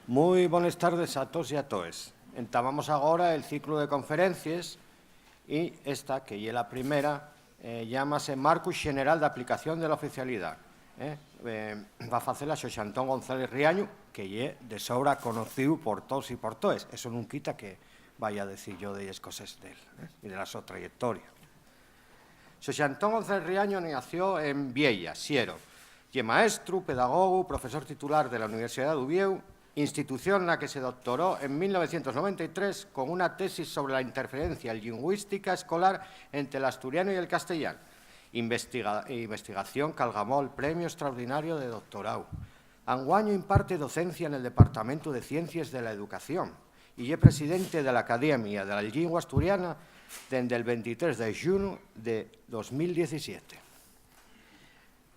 Moi boas tardes a todos e a toes. Entamamos agora el ciclo de conferencias e esta, que é a primeira, llámase Marco Xeneral de Aplicación de la Oficialidade. Va a facela Xosé Antón González Riaño, que é de sobra conocido por todos e por toes. Eso non quita que vaya a decir yo de cosas de él e de la súa trayectoria. Xosé Antón González Riaño nació en Viella, Siero. É maestro, pedagogo, profesor titular de la Universidad de Uvieu, institución en la que se doctoró en 1993 con una tesis sobre la interferencia lingüística escolar entre el asturiano y el castellano. Investigación que algamó el Premio Extraordinario de Doctorado. Anguaño imparte docencia en el Departamento de Ciencias de la Educación y es presidente de la Academia de la Lingua Asturiana desde el 23 de junio de 2017.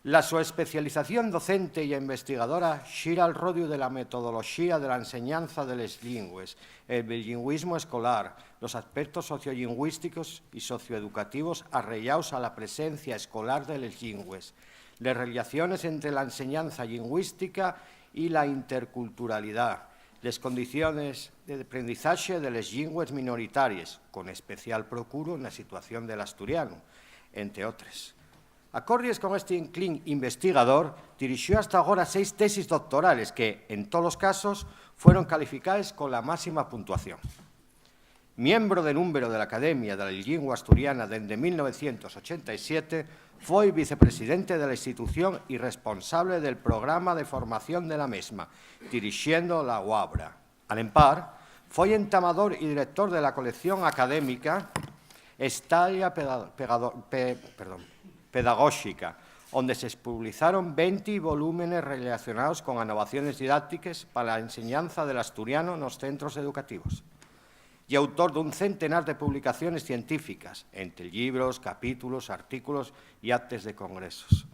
La súa especialización docente e investigadora xira al rodio de la metodoloxía de la enseñanza de les lingües, el bilingüismo escolar, los aspectos sociolingüísticos y socioeducativos arraigados a la presencia escolar de les lingües, las relaciones entre la enseñanza lingüística y la interculturalidad, las condiciones de aprendizaje de les lingües minoritarias, con especial procuro en la situación del asturiano, entre otras. Acordes con este inclín investigador, dirigió hasta ahora 6 tesis doctorales que, en todos los casos, fueron calificadas con la máxima puntuación. Miembro de número de la Academia de la Lingua Asturiana desde 1987, fue vicepresidente de la institución y responsable del programa de formación de la misma, dirigiendo la UABRA. Al par, fue entamador y director de la colección académica Estadia Pedagógica, donde se publicaron 20 volúmenes relacionados con innovaciones didácticas para la enseñanza del asturiano en los centros educativos. Y autor de un centenar de publicaciones científicas, entre libros, capítulos, artículos y actas de congresos.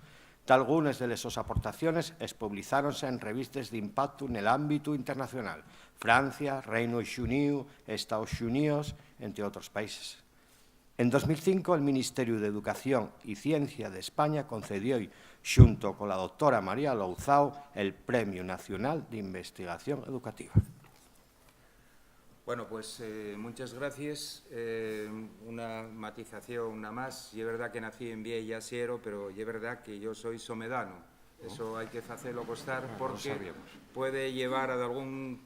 Algunas de sus aportaciones publicaronse en revistas de impacto en el ámbito internacional, Francia, Reino Unido, Estados Unidos, entre otros países. En 2005, el Ministerio de Educación y Ciencia de España concedió, junto con la doctora María Louzao, el Premio Nacional de Investigación Educativa. Bueno, pues muchas gracias. Una matización, una más. Y es verdad que nací en Viella, Siero, pero es verdad que yo soy somedano. Eso hay que hacerlo constar porque puede llevar a alguna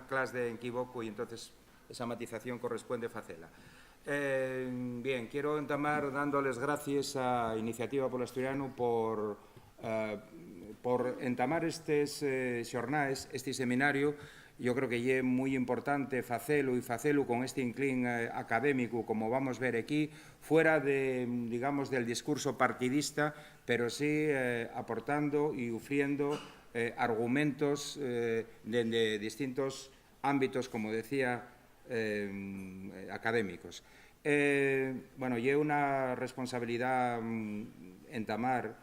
clase de equivoco y entonces esa matización corresponde hacerla. Bien, quiero entamar dándoles gracias a Iniciativa Polo Asturiano por entamar estes xornais, este seminario. Yo creo que é moi importante facelo e facelo con este inclín académico, como vamos ver aquí, fuera de, digamos, del discurso partidista, pero sí aportando y ofreciendo argumentos de distintos ámbitos, como decía, académicos. Bueno, é unha responsabilidad entamar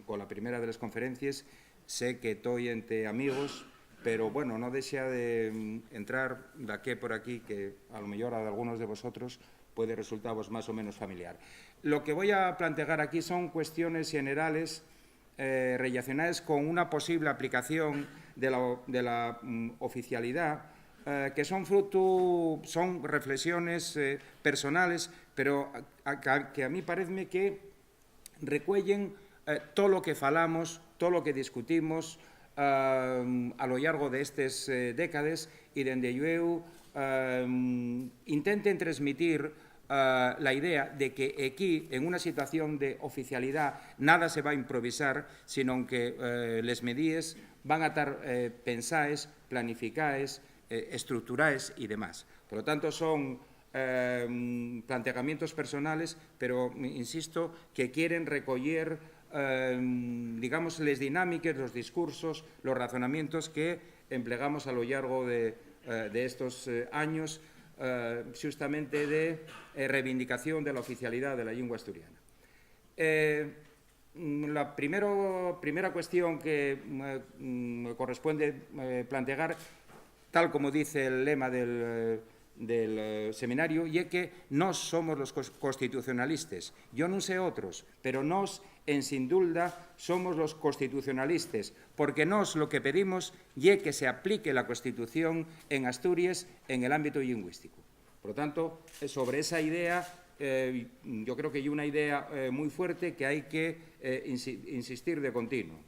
con la primera de las conferencias. Sé que estoy entre amigos, pero bueno, no desea de entrar de aquí por aquí, que a lo mejor a algunos de vosotros puede resultaros más o menos familiar. Lo que voy a plantear aquí son cuestiones generales relacionadas con una posible aplicación de la oficialidad, que son reflexiones personales, pero que a mí parece que recuellen todo lo que falamos, todo lo que discutimos a lo largo de estas décadas y donde yo intenten transmitir la idea de que aquí, en una situación de oficialidad, nada se va a improvisar, sino que las medidas van a estar pensadas, planificadas, estructuradas y demás. Por lo tanto, son planteamientos personales, pero insisto que quieren recoger, digamos, las dinámicas, los discursos, los razonamientos que empleamos a lo largo de estos años, justamente de reivindicación de la oficialidad de la lengua asturiana. La primera cuestión que me corresponde plantear, tal como dice el lema del seminario y é que nós somos los constitucionalistas. Yo non sei outros, pero nós, en sin dúlda, somos los constitucionalistas, porque nós lo que pedimos é que se aplique la Constitución en Asturias en el ámbito lingüístico. Por lo tanto, sobre esa idea, yo creo que hay una idea muy fuerte que hay que insistir de continuo.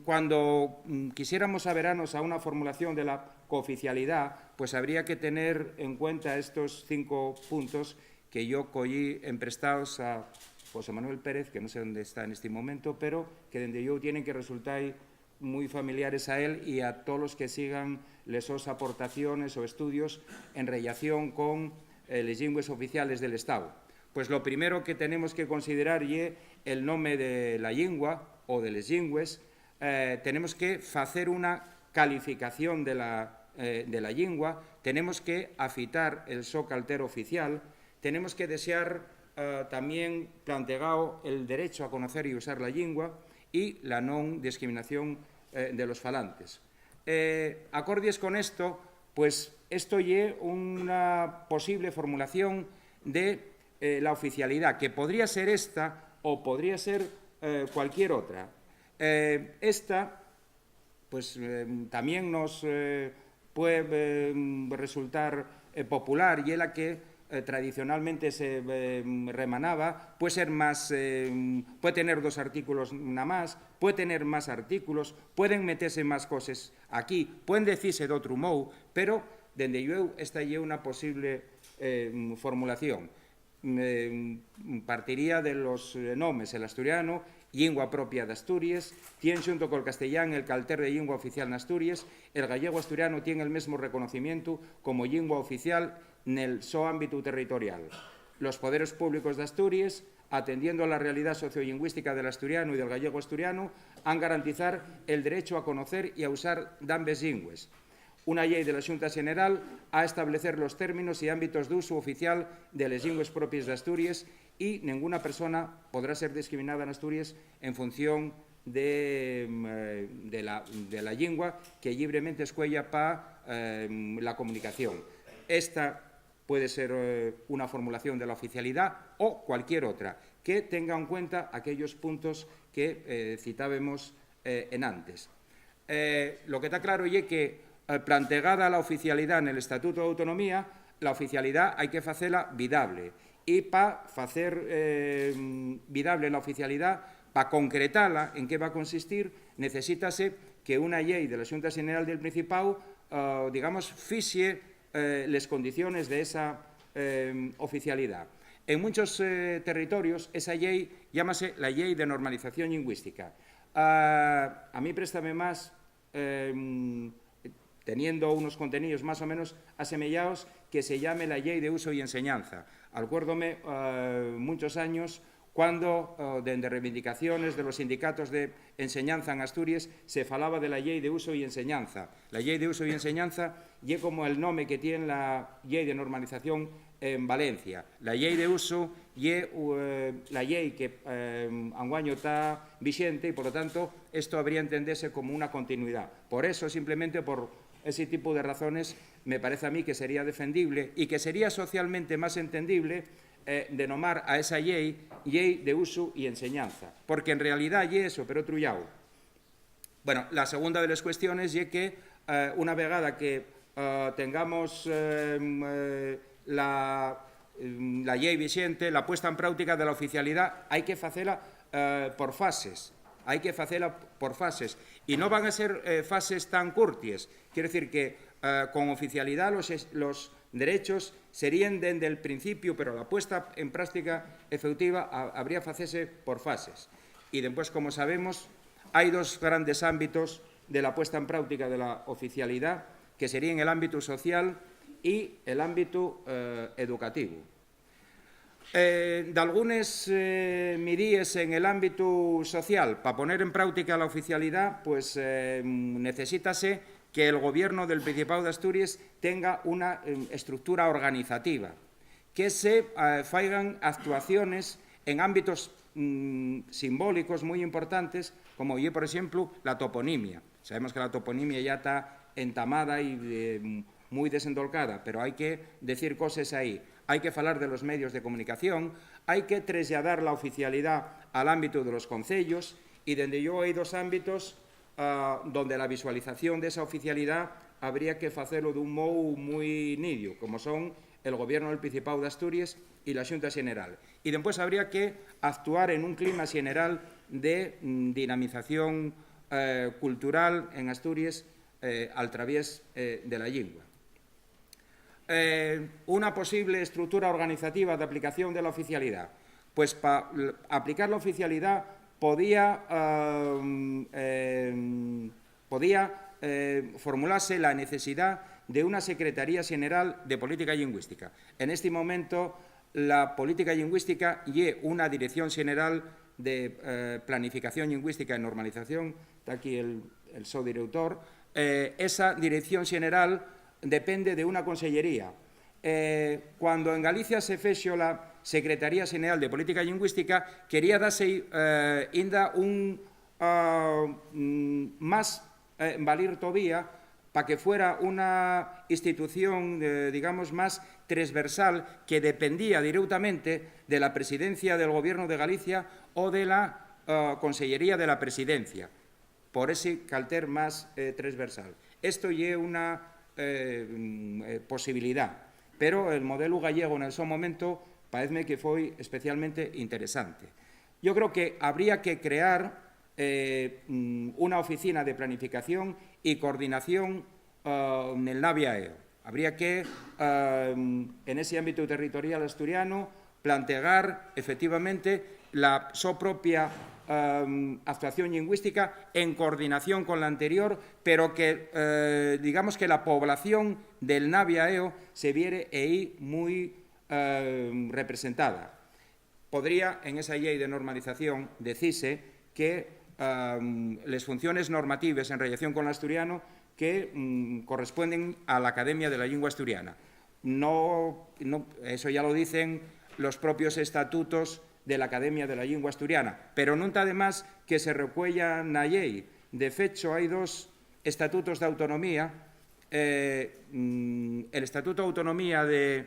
Cuando quisiéramos averarnos a una formulación de la cooficialidad, pues habría que tener en cuenta estos 5 puntos que yo cogí emprestados a José Manuel Pérez, que no sé dónde está en este momento, pero que desde yo tienen que resultar muy familiares a él y a todos los que sigan les sus aportaciones o estudios en relación con les lingües oficiales del Estado. Pues lo primero que tenemos que considerar es el nombre de la lingua o de les lingües. Tenemos que hacer una calificación de la lingua, tenemos que afitar el so calter oficial, tenemos que desear también planteado el derecho a conocer y usar la lingua y la non discriminación de los falantes. Acordes con esto, pues esto es una posible formulación de la oficialidad, que podría ser esta o podría ser cualquier otra. Esta, pues también nos puede resultar popular y es la que tradicionalmente se remanaba, puede ser más, puede tener 2 artículos nada más, puede tener más artículos, pueden meterse más cosas aquí, pueden decirse de otro modo, pero desde yo esta es una posible formulación. Partiría de los nombres, el asturiano, lingua propia de Asturias, tiene junto con el castellán el calter de lingua oficial en Asturias, el gallego asturiano tiene el mismo reconocimiento como lingua oficial en el su ámbito territorial. Los poderes públicos de Asturias, atendiendo a la realidad sociolingüística del asturiano y del gallego asturiano, han garantizar el derecho a conocer y a usar d'ambes lingües. Una ley de la Xunta General a establecer los términos y ámbitos de uso oficial de las lingües propias de Asturias y ninguna persona podrá ser discriminada en Asturias en función de la lengua que libremente escuella para la comunicación. Esta puede ser una formulación de la oficialidad o cualquier otra que tenga en cuenta aquellos puntos que citábamos en antes. Lo que está claro es que planteada la oficialidad en el Estatuto de Autonomía, la oficialidad hay que hacerla vidable. Y para hacer vidable la oficialidad, para concretarla en qué va a consistir, necesítase que una ley de la Xunta General del Principado, digamos, fixe las condiciones de esa oficialidad. En muchos territorios esa ley llámase la Ley de Normalización Lingüística. A mí préstame más, teniendo unos contenidos más o menos asemejados, que se llame la Ley de Uso y Enseñanza. Acuérdome muchos años cuando, desde reivindicaciones de los sindicatos de enseñanza en Asturias, se falaba de la Ley de Uso y Enseñanza. La Ley de Uso y Enseñanza es como el nombre que tiene la Ley de Normalización en Valencia. La Ley de Uso es la ley que anguaño está vigente y, por lo tanto, esto habría entenderse como una continuidad. Por eso, simplemente por ese tipo de razones, me parece a mí que sería defendible y que sería socialmente más entendible denomar a esa ley de uso y enseñanza, porque en realidad es eso, pero trullao. Bueno, la segunda de las cuestiones es que una vegada que tengamos la ley vigente, la puesta en práctica de la oficialidad, hay que hacerla por fases. Hay que hacerla por fases. Y no van a ser fases tan curties. Quiere decir que con oficialidad los derechos serían desde el principio, pero la puesta en práctica efectiva habría que hacerse por fases. Y después, como sabemos, hay 2 grandes ámbitos de la puesta en práctica de la oficialidad, que serían el ámbito social y el ámbito educativo. De algunas medidas en el ámbito social, para poner en práctica la oficialidad, pues necesítase que el Gobierno del Principado de Asturias tenga una estructura organizativa, que se hagan actuaciones en ámbitos simbólicos muy importantes, como por ejemplo la toponimia. Sabemos que la toponimia ya está entamada y moi desendolcada, pero hai que decir cosas aí. Hai que falar de los medios de comunicación, hai que trasladar la oficialidade al ámbito de los concellos, e dende yo hai dos ámbitos donde la visualización de esa oficialidade habría que facelo dun modo moi nidio, como son el Gobierno del Principado de Asturias y la Xunta Xeneral. Y después habría que actuar en un clima general de dinamización cultural en Asturias al través de la lingua. Una posible estructura organizativa de aplicación de la oficialidad. Pues para aplicar la oficialidad podía formularse la necesidad de una Secretaría General de Política Lingüística. En este momento, la política lingüística y una Dirección General de Planificación Lingüística y Normalización, está aquí el subdirector, esa Dirección General depende de una consellería. Cuando en Galicia se fexo la Secretaría General de Política Lingüística, quería darse ainda un más valer todavía para que fuera una institución, digamos, más transversal que dependía directamente de la presidencia del Gobierno de Galicia o de la Consellería de la Presidencia, por ese carácter más transversal. Esto es una posibilidad, pero el modelo gallego en ese momento parece que fue especialmente interesante. Yo creo que habría que crear una oficina de planificación y coordinación en el NAVIAEO. Habría que, en ese ámbito territorial asturiano, plantear efectivamente su propia actuación lingüística en coordinación con la anterior, pero que, digamos que la población del NAVIAEO se viere ahí muy representada. Podría, en esa ley de normalización, decirse que las funciones normativas en relación con el asturiano que corresponden a la Academia de la Lengua Asturiana. No, eso ya lo dicen los propios estatutos de la Academia de la Lengua Asturiana, pero non está de más que se recuella na lei. De fecho, hai dos estatutos de autonomía. El Estatuto de Autonomía de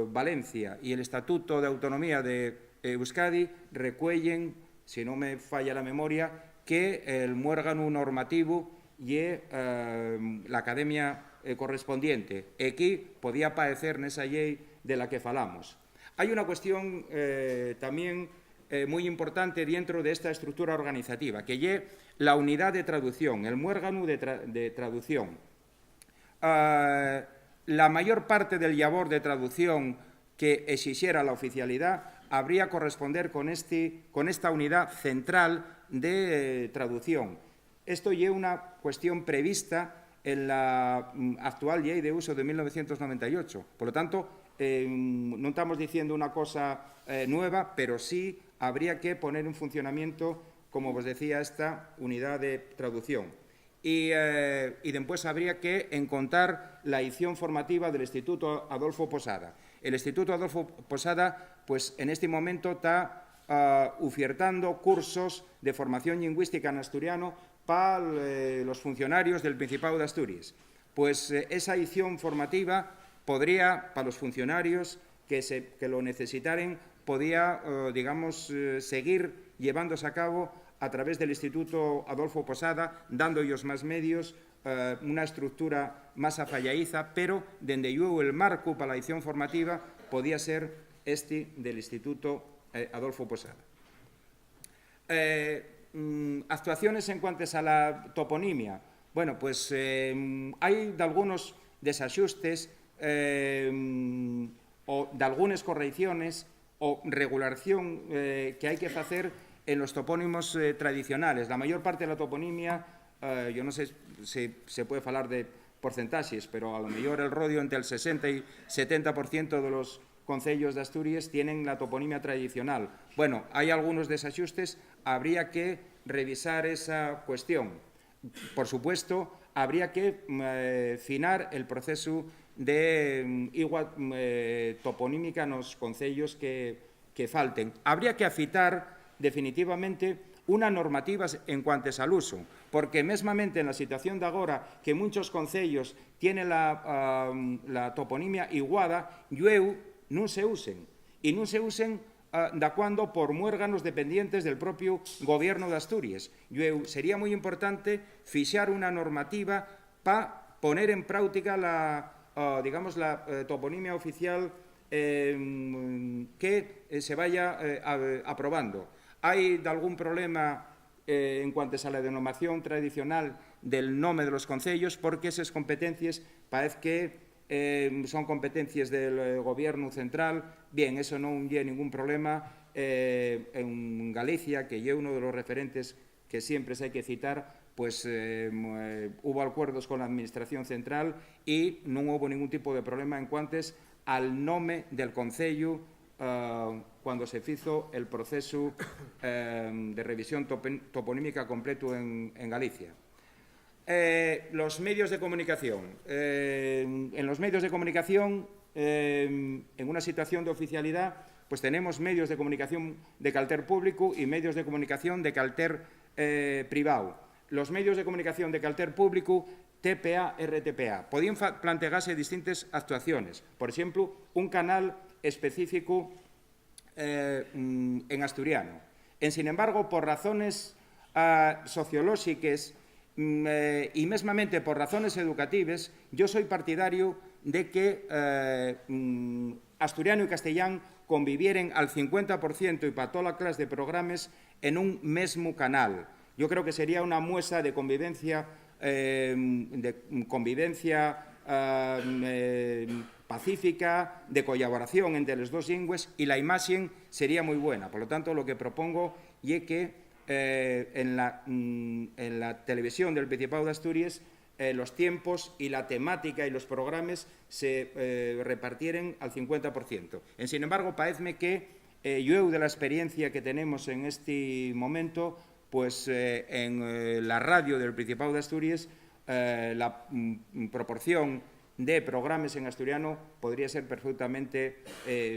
Valencia y el Estatuto de Autonomía de Euskadi recuellen, si no me falla la memoria, que el órgano normativo y la academia correspondiente. Aquí podía aparecer nesa lei de la que falamos. Hay una cuestión también muy importante dentro de esta estructura organizativa, que es la unidad de traducción, el órgano de traducción. La mayor parte del labor de traducción que exigiera la oficialidad habría que corresponder con esta unidad central de traducción. Esto es una cuestión prevista en la actual ley de uso de 1998. Por lo tanto, no estamos diciendo una cosa nueva, pero sí habría que poner en funcionamiento, como os decía, esta unidad de traducción. Y después habría que encontrar la edición formativa del Instituto Adolfo Posada. El Instituto Adolfo Posada, pues en este momento está ofertando cursos de formación lingüística en asturiano para los funcionarios del Principado de Asturias. Pues esa edición formativa podría, para los funcionarios que lo necesitaren, podía, digamos, seguir llevándose a cabo a través del Instituto Adolfo Posada, dando ellos más medios, una estructura más afalladiza, pero desde luego el marco para la edición formativa podía ser este del Instituto Adolfo Posada. Actuaciones en cuanto a la toponimia. Bueno, pues hay de algunos desajustes o de algunas correcciones o regulación que hay que hacer en los topónimos tradicionales. La mayor parte de la toponimia, yo no sé si se puede hablar de porcentajes, pero a lo mejor el rodio entre el 60 y 70% de los concellos de Asturias tienen la toponimia tradicional. Bueno, hay algunos desajustes, habría que revisar esa cuestión. Por supuesto, habría que finar el proceso de toponímica en los concellos que falten. Habría que afitar definitivamente unha normativa en cuantes al uso, porque mesmamente na situación de agora que muchos concellos tienen la toponimia iguada, llueu non se usen, e non se usen da cuando por muérganos dependientes del propio Gobierno de Asturias. Llueu sería moi importante fixar unha normativa para poner en práctica la toponimia oficial que se vaya aprobando. Hay algún problema en cuanto a la denominación tradicional del nome de los concellos, porque esas competencias parece que son competencias del Gobierno central. Bien, eso non lle ningún problema. En Galicia, que é uno de los referentes que siempre se hai que citar, pues hubo acuerdos con la Administración central y non hubo ningún tipo de problema en cuantes al nome del concello cuando se hizo el proceso de revisión toponímica completo en Galicia. Los medios de comunicación. En los medios de comunicación, en una situación de oficialidad, pues tenemos medios de comunicación de calter público y medios de comunicación de calter privado. Los medios de comunicación de calter público, TPA, RTPA, podían plantearse distintas actuaciones. Por ejemplo, un canal específico en asturiano. Sin embargo, por razones sociológicas y mesmamente por razones educativas, yo soy partidario de que asturiano y castellán convivieren al 50% y para toda la clase de programas en un mismo canal. Yo creo que sería una muestra de convivencia pacífica, de colaboración entre las dos lenguas, y la imagen sería muy buena. Por lo tanto, lo que propongo es que en la televisión del Principado de Asturias los tiempos y la temática y los programas se repartieran al 50%. Sin embargo, parece que yo, de la experiencia que tenemos en este momento, pues en la radio del Principado de Asturias, la proporción de programas en asturiano podría ser perfectamente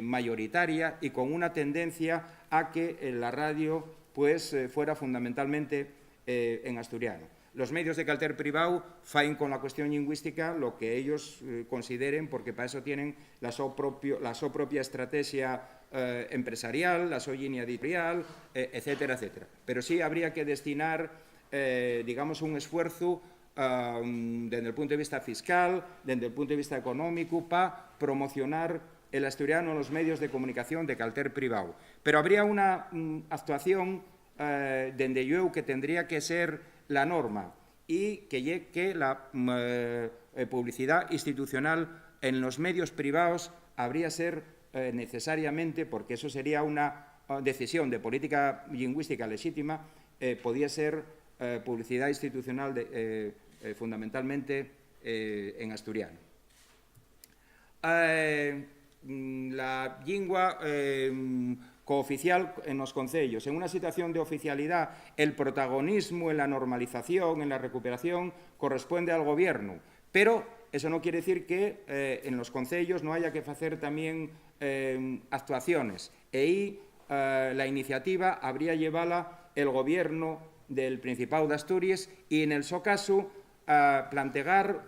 mayoritaria y con una tendencia a que la radio pues fuera fundamentalmente en asturiano. Los medios de calter privado faen con la cuestión lingüística lo que ellos consideren, porque para eso tienen la su propia estrategia empresarial, la su línea editorial, etcétera, etcétera. Pero sí habría que destinar, digamos, un esfuerzo desde el punto de vista fiscal, desde el punto de vista económico, para promocionar el asturiano en los medios de comunicación de calter privado. Pero habría una actuación desde yo que tendría que ser la norma, y que la publicidad institucional en los medios privados habría ser necesariamente, porque eso sería una decisión de política lingüística legítima, podía ser publicidad institucional fundamentalmente en asturiano. La lingua cooficial en los concellos. En una situación de oficialidad, el protagonismo en la normalización, en la recuperación, corresponde al Gobierno. Pero eso no quiere decir que en los concellos no haya que hacer también actuaciones. Y la iniciativa habría llevada el Gobierno del Principado de Asturias y, en el su caso, plantear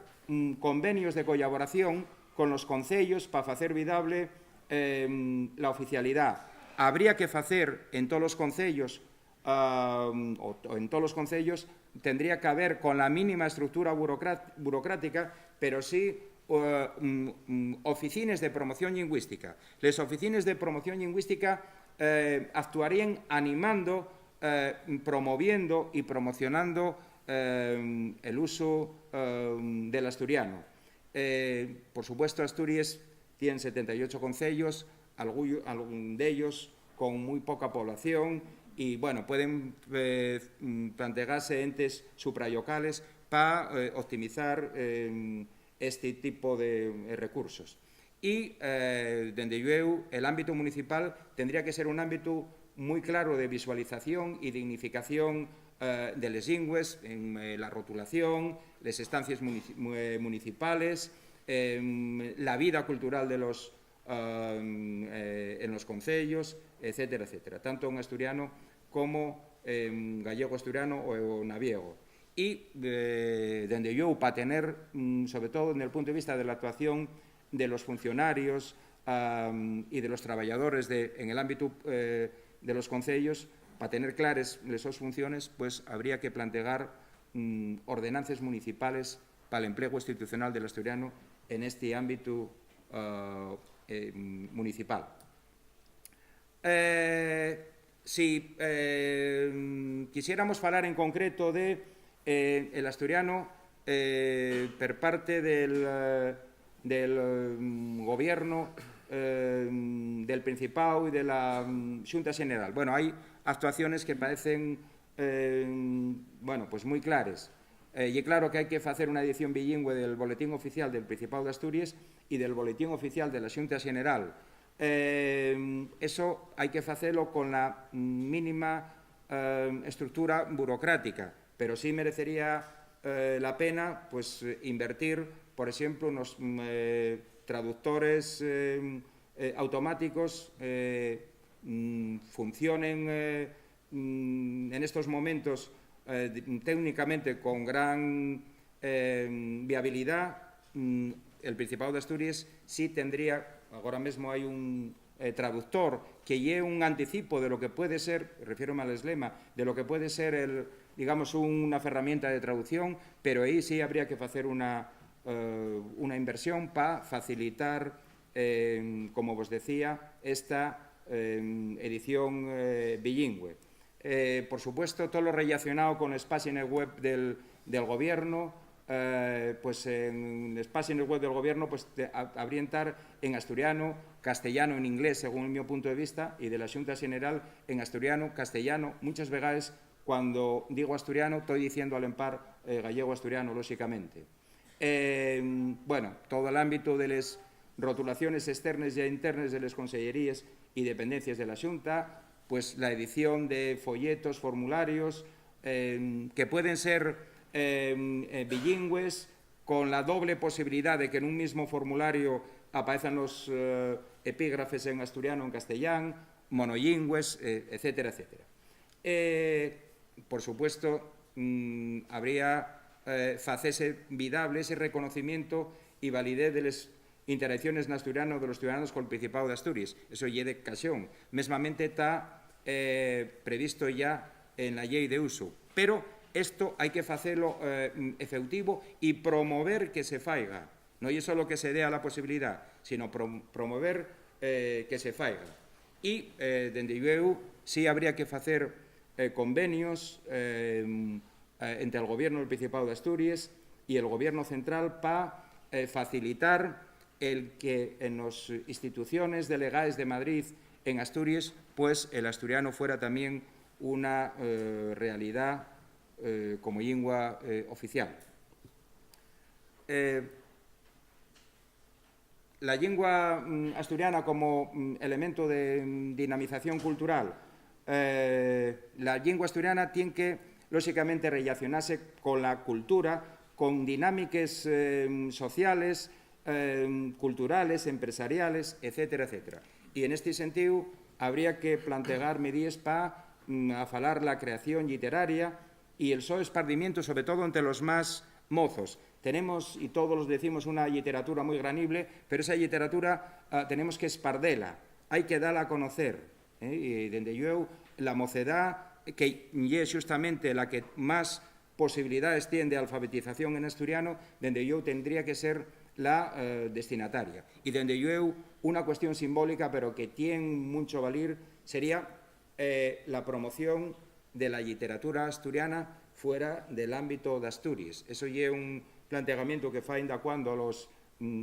convenios de colaboración con los concellos para hacer viable la oficialidad. Habría que hacer en todos los concellos, tendría que haber con la mínima estructura burocrática, pero sí oficinas de promoción lingüística. Las oficinas de promoción lingüística actuarían animando, promoviendo y promocionando el uso del asturiano. Por supuesto, Asturias tiene 78 concellos, algún de ellos con muy poca población, y bueno, pueden plantearse entes supralocales para optimizar este tipo de recursos. Y desde luego el ámbito municipal tendría que ser un ámbito muy claro de visualización y dignificación de las lenguas, en la rotulación, las estancias municipales, la vida cultural de los en los concellos, etcétera, etcétera, tanto en asturiano como gallego-asturiano ou naviego. E, dende eu, para tener, sobre todo, desde el punto de vista de la actuación de los funcionarios y de los trabajadores en el ámbito de los concellos, para tener claras esas funciones, pues habría que plantear ordenanzas municipales para el empleo institucional del asturiano en este ámbito municipal. Si quisiéramos falar en concreto de el asturiano per parte del gobierno del Principado y de la Xunta General. Bueno, hay actuaciones que parecen bueno, pues muy claras. Y claro que hay que hacer una edición bilingüe del Boletín Oficial del Principado de Asturias y del Boletín Oficial de la Xunta General. Eso hay que hacerlo con la mínima estructura burocrática, pero sí merecería la pena pues, invertir, por ejemplo, unos traductores automáticos funcionen en estos momentos técnicamente con gran viabilidad. El Principado de Asturias sí tendría, ahora mismo hay un traductor que lleve un anticipo de lo que puede ser, refiero al eslema, de lo que puede ser, digamos, una herramienta de traducción, pero ahí sí habría que hacer una inversión para facilitar, como os decía, esta edición bilingüe. Por supuesto, todo lo relacionado con las páginas web del Gobierno, pues en las páginas web del Gobierno pues, habría estar en asturiano, castellano, en inglés, según mi punto de vista, y de la Xunta General en asturiano, castellano. Muchas veces, cuando digo asturiano, estoy diciendo al empar gallego-asturiano, lógicamente. Bueno, todo el ámbito de las rotulaciones externas e internas de las consellerías y dependencias de la Xunta, pues la edición de folletos, formularios, que pueden ser bilingües, con la doble posibilidad de que en un mismo formulario aparezcan los epígrafes en asturiano o en castellano, monolingües, etcétera, etcétera. Por supuesto, habría facese vidable ese reconocimiento y validez de las interacciones en asturiano de los ciudadanos con el Principado de Asturias. Eso ya de ocasión. Mesmamente está previsto ya en la ley de uso. Pero esto hay que hacerlo efectivo y promover que se faiga. No es solo que se dé a la posibilidad, sino promover que se faiga. Y dende eu sí habría que hacer convenios entre el Gobierno del Principado de Asturias y el Gobierno central para facilitar el que en las instituciones delegadas de Madrid en Asturias, pues el asturiano fuera también una realidad como lengua oficial. La lengua asturiana como elemento de dinamización cultural, la lengua asturiana tiene que, lógicamente, relacionarse con la cultura, con dinámicas sociales, culturales, empresariales, etcétera, etcétera. Y en este sentido habría que plantear medidas para afalar la creación literaria y el esparcimiento, sobre todo entre los más mozos. Tenemos, y todos los decimos, una literatura muy granible, pero esa literatura tenemos que espardela, hay que darla a conocer. Y dende yo, la mocedad, que es justamente la que más posibilidades tiene de alfabetización en asturiano, dende yo tendría que ser la destinataria. Y dende yo, una cuestión simbólica, pero que tiene mucho valer, sería la promoción de la literatura asturiana fuera del ámbito de Asturias. Eso es un planteamiento que fa ainda cuando los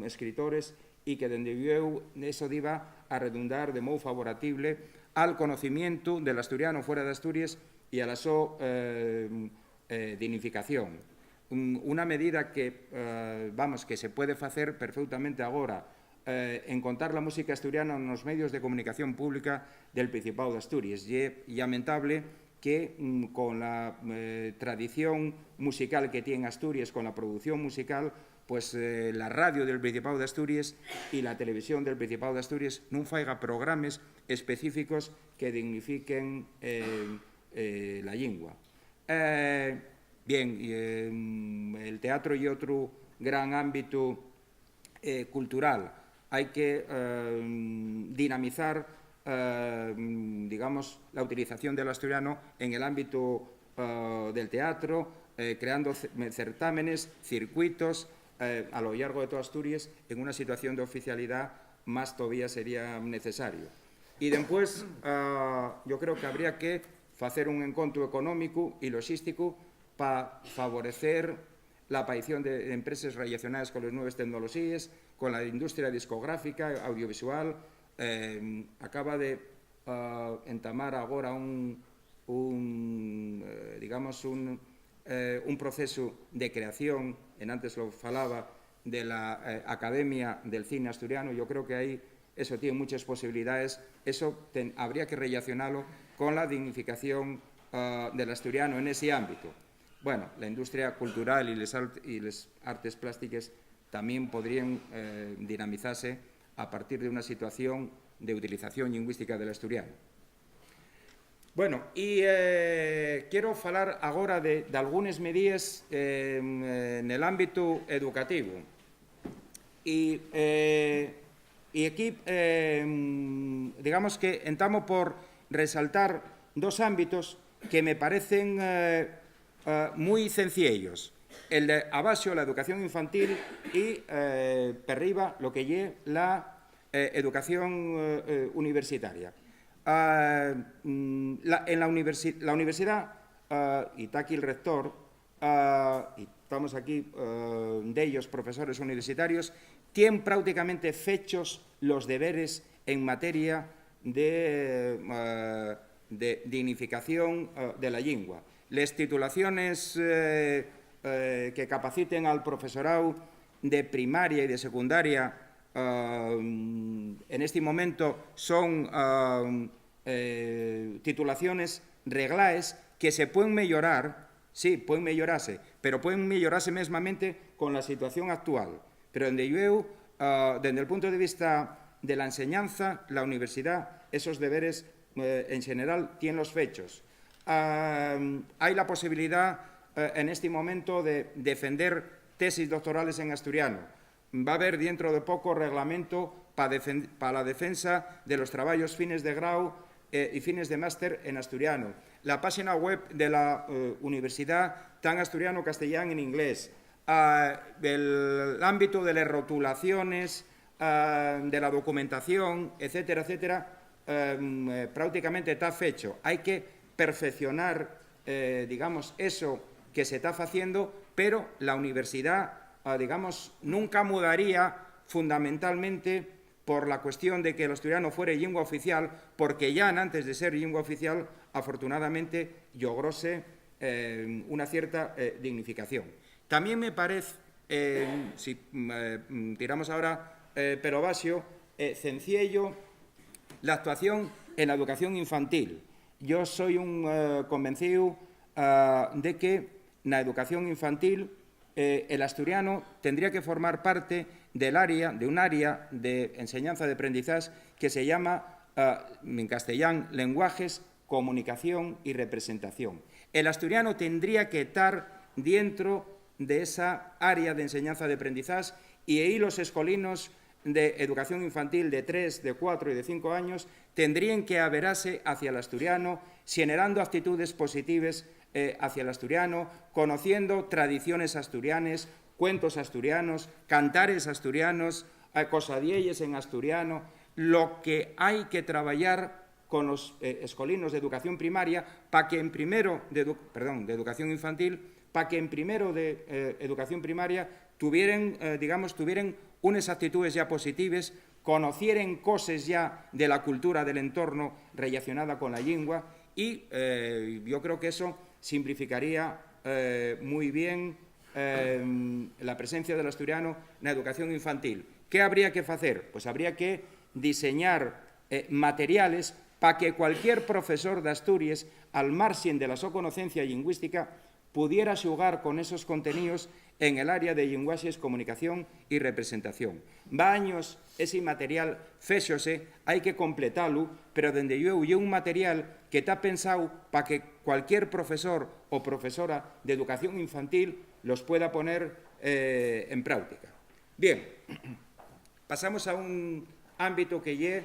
escritores y que dende yo eso iba a redundar de modo favorable al conocimiento del asturiano fuera de Asturias y a la su dignificación. Una medida que, vamos, que se puede hacer perfectamente ahora, en contar la música asturiana en los medios de comunicación pública del Principado de Asturias. Y es lamentable que con la tradición musical que tiene Asturias, con la producción musical, pues la radio del Principado de Asturias y la televisión del Principado de Asturias no faiga programas específicos que dignifiquen la lingua. El teatro y otro gran ámbito cultural. Hay que dinamizar, digamos, la utilización del asturiano en el ámbito del teatro, creando certámenes, circuitos a lo largo de toda Asturias, en una situación de oficialidad más todavía sería necesario. Y después, yo creo que habría que hacer un encontro económico y logístico para favorecer la aparición de empresas relacionadas con las nuevas tecnologías, con la industria discográfica, audiovisual. Acaba de entamar ahora un proceso de creación, antes lo falaba, de la Academia del Cine Asturiano. Yo creo que ahí eso tiene muchas posibilidades. Eso habría que relacionarlo con la dignificación del asturiano en ese ámbito. Bueno, la industria cultural y las artes plásticas también podrían dinamizarse a partir de una situación de utilización lingüística del asturiano. Bueno, y quiero hablar ahora de algunas medidas en el ámbito educativo. Y aquí, digamos que entramos por resaltar dos ámbitos que me parecen muy sencillos. El de abajo, la educación infantil, y per arriba lo que es la educación universitaria. En la universidad, y está aquí el rector, y estamos aquí de ellos, profesores universitarios, tienen prácticamente fechos los deberes en materia de dignificación de la lengua. Les titulaciones que capaciten al profesorado de primaria y de secundaria en este momento son titulaciones reglaes que se pueden mejorar, sí, pueden mejorarse, pero pueden mejorarse mesmamente con la situación actual. Pero desde el punto de vista de la enseñanza, la universidad, esos deberes en general tienen los fechos. Hay la posibilidad en este momento de defender tesis doctorales en asturiano. Va a haber dentro de poco reglamento para la defensa de los trabajos fines de grado y fines de máster en asturiano. La página web de la universidad está en asturiano, castellano, en inglés. El ámbito de las rotulaciones, de la documentación, etcétera, etcétera, prácticamente está hecho. Hay que perfeccionar, digamos, eso que se está haciendo, pero la universidad, digamos, nunca mudaría fundamentalmente por la cuestión de que el asturiano fuera lengua oficial, porque ya antes de ser lengua oficial, afortunadamente, logróse una cierta dignificación. También me parece, si tiramos ahora pero basio, sencillo, la actuación en la educación infantil. Yo soy un convencido de que en la educación infantil el asturiano tendría que formar parte de un área de enseñanza de aprendizaje que se llama, en castellano, lenguajes, comunicación y representación. El asturiano tendría que estar dentro de esa área de enseñanza de aprendizaje, y ahí los escolinos de educación infantil de 3, de 4 y de 5 años tendrían que averarse hacia el asturiano, generando actitudes positivas hacia el asturiano, conociendo tradiciones asturianas, cuentos asturianos, cantares asturianos, cosadielles en asturiano. Lo que hay que trabajar con los escolinos de educación primaria para que en primero de educación infantil, para que en primero de educación primaria tuvieran unas actitudes ya positivas, conocieran cosas ya de la cultura del entorno relacionada con la lengua, y yo creo que eso simplificaría muy bien la presencia del asturiano en la educación infantil. ¿Qué habría que hacer? Pues habría que diseñar materiales para que cualquier profesor de Asturias, al margen de la su conocencia lingüística, pudiera jugar con esos contenidos en el área de linguaxes, comunicación e representación. Va años ese material féxose, hai que completalo, pero dende eu é un material que está pensado para que cualquier profesor o profesora de educación infantil los pueda poner en práctica. Bien, pasamos a un ámbito que é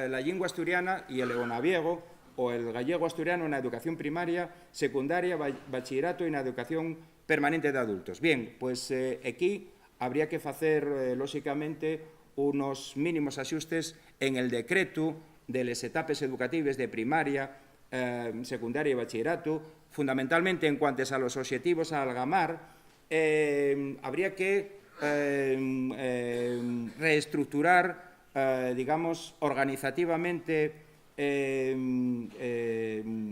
la lingua asturiana e el leonaviego o el gallego asturiano na educación primaria, secundaria, bachillerato e na educación permanente de adultos. Bien, pues aquí habría que facer, lóxicamente, unos mínimos axustes en el decreto de les etapes educativas de primaria, secundaria e bachillerato, fundamentalmente en cuantes a los obxectivos a algamar, habría que reestructurar, digamos, organizativamente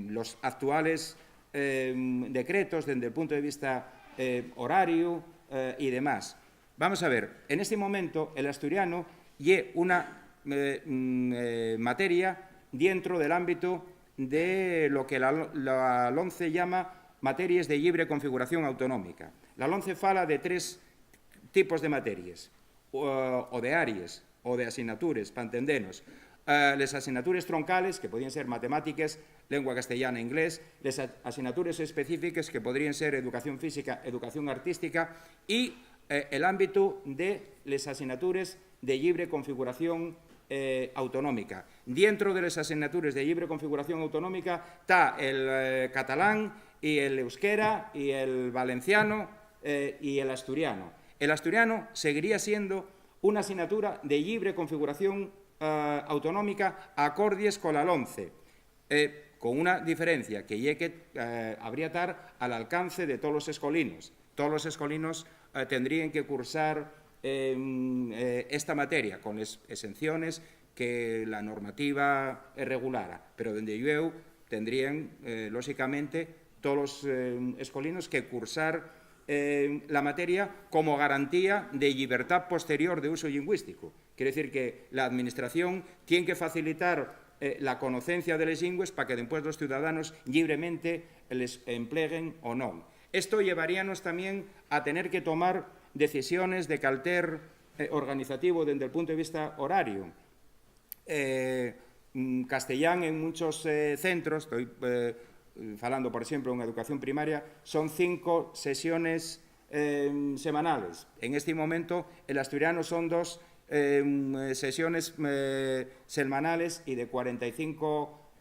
los actuales decretos desde el punto de vista horario y demás. Vamos a ver, en este momento el asturiano es una materia dentro del ámbito de lo que la LOMCE llama materias de libre configuración autonómica. La LOMCE fala de 3 tipos de materias, o de áreas, o de asignaturas, para entendernos. Les asignatures troncales, que podrían ser matemáticas, lengua castellana e inglés, les asignatures específicas, que podrían ser educación física, educación artística, y el ámbito de les asignatures de libre configuración autonómica. Dentro de las asignaturas de libre configuración autonómica está el catalán y el euskera y el valenciano y el asturiano. El asturiano seguiría siendo una asignatura de libre configuración autonómica acordes con la LOMCE, con una diferencia, que é que habría que estar al alcance de todos los escolinos. Todos los escolinos tendrían que cursar esta materia, con exenciones que la normativa regulara, pero dende eu tendrían, lóxicamente, todos los escolinos que cursar la materia como garantía de libertad posterior de uso lingüístico. Quiere decir que la Administración tiene que facilitar la conocencia de las lenguas para que después los ciudadanos libremente les empleguen o no. Esto llevaríanos también a tener que tomar decisiones de carácter organizativo desde el punto de vista horario. Castellán en muchos centros, estoy falando, por ejemplo, en educación primaria, son 5 sesiones semanales. En este momento, el asturiano son 2 sesiones semanales y de 45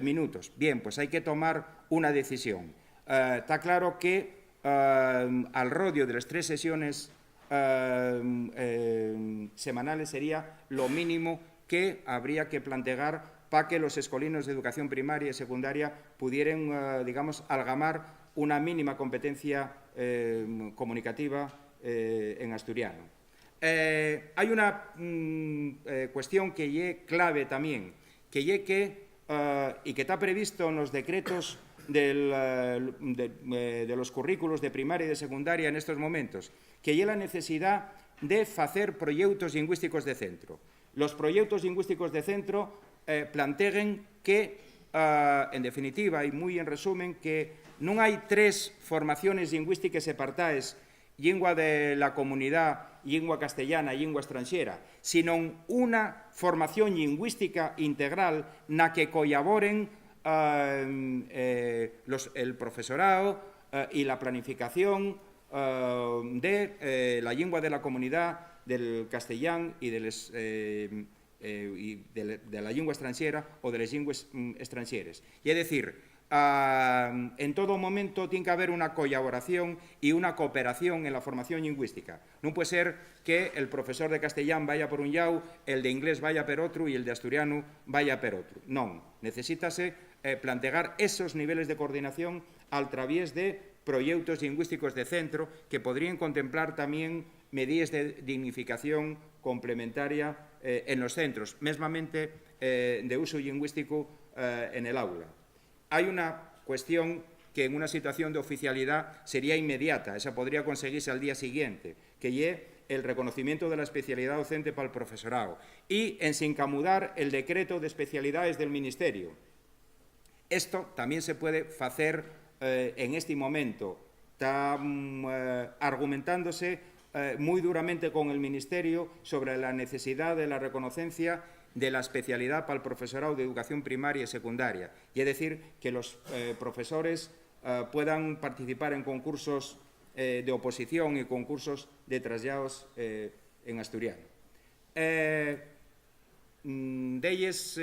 minutos. Bien, pues hay que tomar una decisión. Está claro que al rodio de las 3 sesiones semanales sería lo mínimo que habría que plantear para que los escolinos de educación primaria y secundaria pudieran, digamos, algamar una mínima competencia comunicativa en asturiano. Hay una cuestión que es clave también, que es que, y que está previsto en los decretos de los currículos de primaria y de secundaria en estos momentos, que es la necesidad de hacer proyectos lingüísticos de centro. Los proyectos lingüísticos de centro planteen que, en definitiva, y muy en resumen, que non hai 3 formaciones lingüísticas separadas, lingua de la comunidad, lingua castellana e lingua extranxera, sino unha formación lingüística integral na que colaboren el profesorado y la planificación de la lengua de la comunidad, del castellán y de la lengua extranxera o de las lenguas extranxeras. Y es decir, en todo momento tiene que haber una colaboración y una cooperación en la formación lingüística. No puede ser que el profesor de castellán vaya por un lado, el de inglés vaya por otro y el de asturiano vaya por otro. No, necesítase plantear esos niveles de coordinación a través de proyectos lingüísticos de centro que podrían contemplar también medidas de dignificación complementaria en los centros, mesmamente de uso lingüístico en el aula. Hay una cuestión que en una situación de oficialidad sería inmediata, esa podría conseguirse al día siguiente, que es el reconocimiento de la especialidad docente para el profesorado y en sin camudar el decreto de especialidades del Ministerio. Esto también se puede hacer en este momento está argumentándose muy duramente con el Ministerio sobre la necesidad de la reconocencia de la especialidad para el profesorado de educación primaria y secundaria, y es decir, que los profesores puedan participar en concursos de oposición y concursos de traslados en asturiano. Delles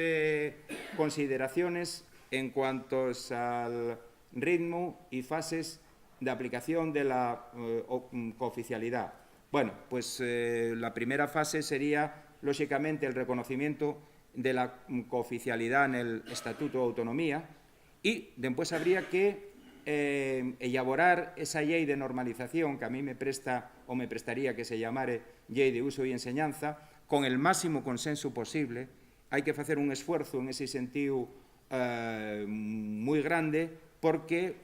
consideraciones en cuanto al ritmo y fases de aplicación de la cooficialidad. Bueno, pues la primera fase sería, lógicamente, el reconocimiento de la cooficialidad en el Estatuto de Autonomía y después habría que elaborar esa ley de normalización que a mí me prestaría que se llamare ley de uso y enseñanza con el máximo consenso posible. Hai que facer un esfuerzo en ese sentido moi grande porque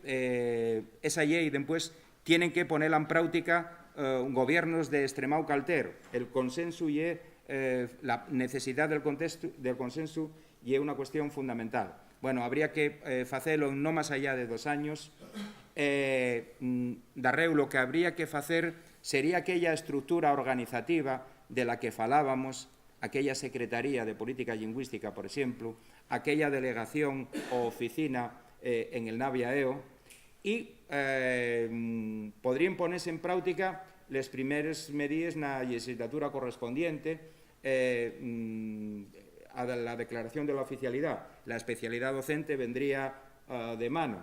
esa lei despois tienen que ponerla en práctica gobiernos de extremado calter. El consenso y la necesidad del consenso y é unha cuestión fundamental. Bueno, habría que facelo no máis allá de 2 años. Darreu, lo que habría que facer sería aquella estructura organizativa de la que falábamos, aquella Secretaría de Política Lingüística, por exemplo, aquella delegación ou oficina en el Navia-EO, e podrían ponerse en práctica les primeras medidas na legislatura correspondiente a la declaración de la oficialidad. La especialidad docente vendría de mano.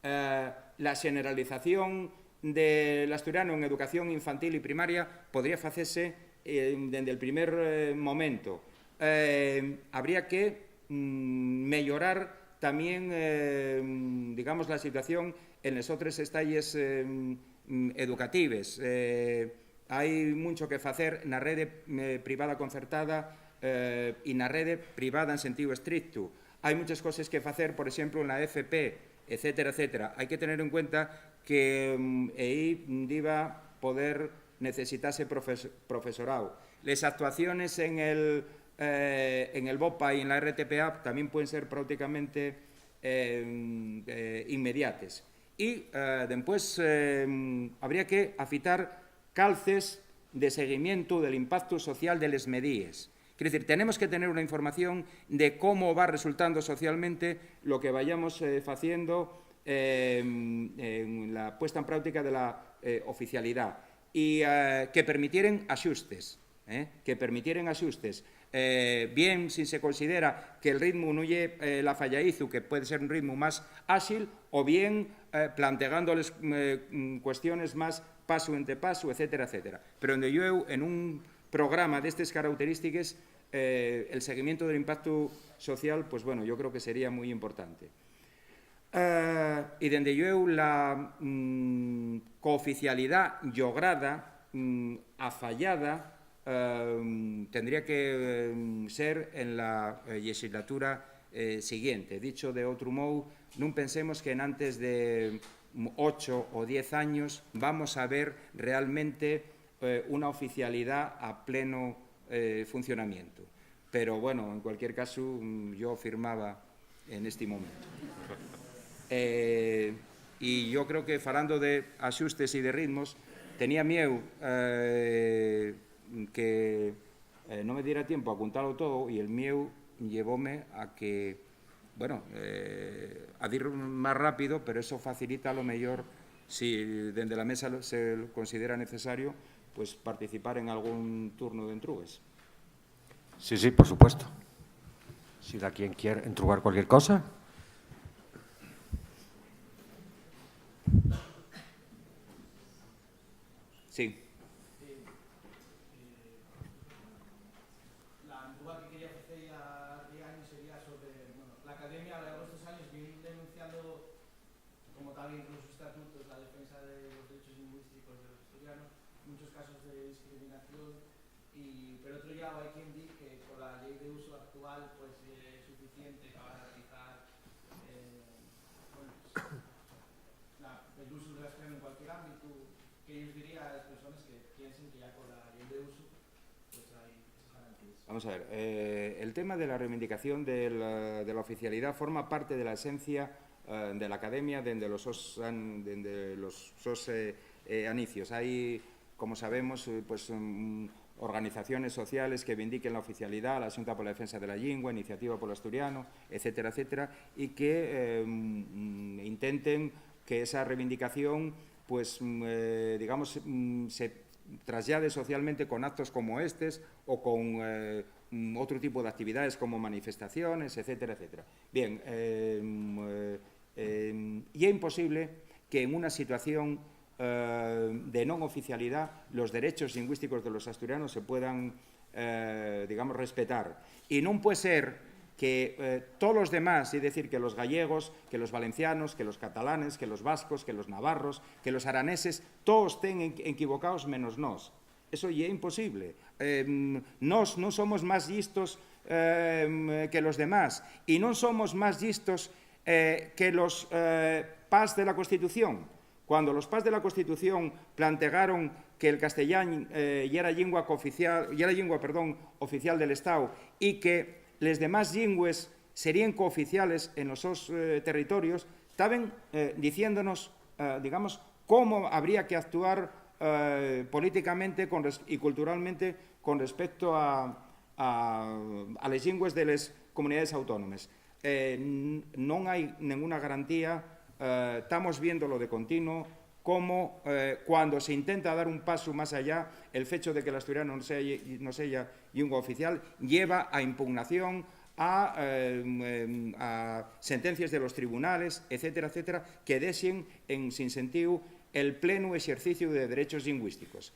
La generalización del asturiano en educación infantil y primaria podría facerse desde el primer momento. Habría que mejorar también, digamos, la situación en las otras estalles educativas. Hai mucho que facer na rede privada concertada e na rede privada en sentido estricto. Hai muchas cosas que facer, por exemplo, na FP, etcétera, etcétera. Hai que tener en cuenta que aí diva poder necesitarse profesorado. Les actuaciones en el BOPA y en la RTPA también pueden ser prácticamente inmediates. Y después habría que afitar calces de seguimiento del impacto social de las medidas. Quiere decir, tenemos que tener una información de cómo va resultando socialmente lo que vayamos haciendo en la puesta en práctica de la oficialidad y que permitieran ajustes. Bien si se considera que el ritmo no es la fallaizu, que puede ser un ritmo más ágil, o bien planteándoles cuestiones más paso entre paso, etcétera, etcétera. Pero en un programa de estas características, el seguimiento del impacto social, pues bueno, yo creo que sería muy importante. Y dende yo la cooficialidad lograda, afallada, tendría que ser en la legislatura siguiente. Dicho de outro modo, non pensemos que en antes de 8 o 10 años vamos a ver realmente una oficialidad a pleno funcionamiento. Pero bueno, en cualquier caso, yo firmaba en este momento. Y yo creo que, falando de ajustes y de ritmos, tenía miedo que no me diera tiempo a contarlo todo, y el miedo llevóme a que, bueno, a ir más rápido, pero eso facilita a lo mejor, si desde la mesa se considera necesario, pues participar en algún turno de entrugues. Sí, sí, por supuesto. Si da quien quiere entrugar cualquier cosa. Sí. La entruga que quería hacer ya de años sería sobre, bueno, la academia a lo largo de estos años viene denunciando, como tal incluso estatutos, la defensa de los derechos lingüísticos de los asturianos, muchos casos de discriminación, pero otro lado hay quien dice que con la ley de uso actual pues es suficiente para garantizar el uso del asturiano en cualquier ámbito. Que yo diría a las personas que piensen que ya con la ley de uso pues hay esas garantías. Vamos a ver, el tema de la reivindicación de la oficialidad forma parte de la esencia de la Academia dende los sos anicios. Hai, como sabemos, pues, organizaciones sociales que vindiquen la oficialidad, la Xunta pola Defensa de la Lingua, Iniciativa polo Asturiano, etcétera, etcétera, e que intenten que esa reivindicación, pues, digamos, se traslade socialmente con actos como estes o con outro tipo de actividades como manifestaciones, etcétera, etcétera. Bien, e é imposible que en unha situación de non oficialidad los derechos lingüísticos de los asturianos se puedan, digamos, respetar. E non puede ser que todos los demás, es decir, que los gallegos, que los valencianos, que los catalanes, que los vascos, que los navarros, que los araneses, todos estén equivocados menos nós. Eso ya es imposible. Nos non somos máis listos que los demás e non somos máis listos que los PAS de la Constitución. Cuando los PAS de la Constitución plantearon que el castellán era lengua oficial del Estado y que les demás lingües serían cooficiales en los territorios, estaban diciéndonos, digamos, cómo habría que actuar políticamente y culturalmente con respecto a las lingües de las comunidades autónomas. No hay ninguna garantía, estamos viéndolo de continuo, como cuando se intenta dar un paso más allá, el hecho de que el asturiano no sea lengua oficial lleva a impugnación, a sentencias de los tribunales, etcétera, etcétera, que dejen en sinsentido el pleno ejercicio de derechos lingüísticos.